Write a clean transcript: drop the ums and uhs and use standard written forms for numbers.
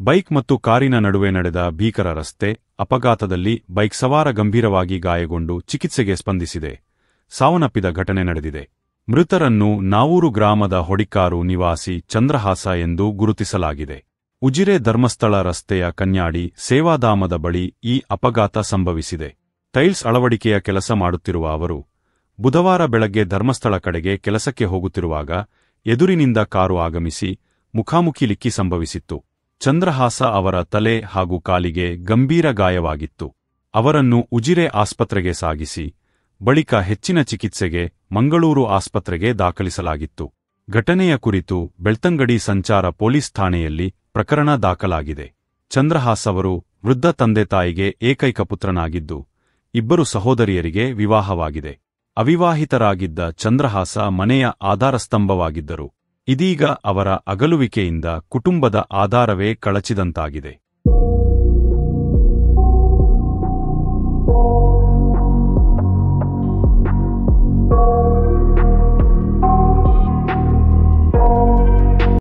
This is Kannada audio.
ಬೈಕ್ ಮತ್ತು ಕಾರಿನ ನಡುವೆ ನಡೆದ ಭೀಕರ ರಸ್ತೆ ಅಪಘಾತದಲ್ಲಿ ಬೈಕ್ ಸವಾರ ಗಂಭೀರವಾಗಿ ಗಾಯಗೊಂಡು ಚಿಕಿತ್ಸೆಗೆ ಸ್ಪಂದಿಸಿದೆ. ಸಾವನ್ನಪ್ಪಿದ ಘಟನೆ ನಡೆದಿದೆ. ಮೃತರನ್ನು ನಾವೂರು ಗ್ರಾಮದ ಹೊಡಿಕಾರು ನಿವಾಸಿ ಚಂದ್ರಹಾಸ ಎಂದು ಗುರುತಿಸಲಾಗಿದೆ. ಉಜಿರೆ ಧರ್ಮಸ್ಥಳ ರಸ್ತೆಯ ಕನ್ಯಾಡಿ ಸೇವಾಧಾಮದ ಬಳಿ ಈ ಅಪಘಾತ ಸಂಭವಿಸಿದೆ. ಟೈಲ್ಸ್ ಅಳವಡಿಕೆಯ ಕೆಲಸ ಮಾಡುತ್ತಿರುವ ಅವರು ಬುಧವಾರ ಬೆಳಗ್ಗೆ ಧರ್ಮಸ್ಥಳ ಕಡೆಗೆ ಕೆಲಸಕ್ಕೆ ಹೋಗುತ್ತಿರುವಾಗ ಎದುರಿನಿಂದ ಕಾರು ಆಗಮಿಸಿ ಮುಖಾಮುಖಿ ಡಿಕ್ಕಿ ಸಂಭವಿಸಿತ್ತು. ಚಂದ್ರಹಾಸ ಅವರ ತಲೆ ಹಾಗೂ ಕಾಲಿಗೆ ಗಂಭೀರ ಗಾಯವಾಗಿತ್ತು. ಅವರನ್ನು ಉಜಿರೆ ಆಸ್ಪತ್ರೆಗೆ ಸಾಗಿಸಿ ಬಳಿಕ ಹೆಚ್ಚಿನ ಚಿಕಿತ್ಸೆಗೆ ಮಂಗಳೂರು ಆಸ್ಪತ್ರೆಗೆ ದಾಖಲಿಸಲಾಗಿತ್ತು. ಘಟನೆಯ ಕುರಿತು ಬೆಳ್ತಂಗಡಿ ಸಂಚಾರ ಪೊಲೀಸ್ ಠಾಣೆಯಲ್ಲಿ ಪ್ರಕರಣ ದಾಖಲಾಗಿದೆ. ಚಂದ್ರಹಾಸ್ ಅವರು ವೃದ್ಧ ತಂದೆ ತಾಯಿಗೆ ಏಕೈಕ ಪುತ್ರನಾಗಿದ್ದು, ಇಬ್ಬರು ಸಹೋದರಿಯರಿಗೆ ವಿವಾಹವಾಗಿದೆ. ಅವಿವಾಹಿತರಾಗಿದ್ದ ಚಂದ್ರಹಾಸ ಮನೆಯ ಆಧಾರಸ್ತಂಭವಾಗಿದ್ದರು. ಇದೀಗ ಅವರ ಅಗಲುವಿಕೆಯಿಂದ ಕುಟುಂಬದ ಆಧಾರವೇ ಕಳಚಿದಂತಾಗಿದೆ.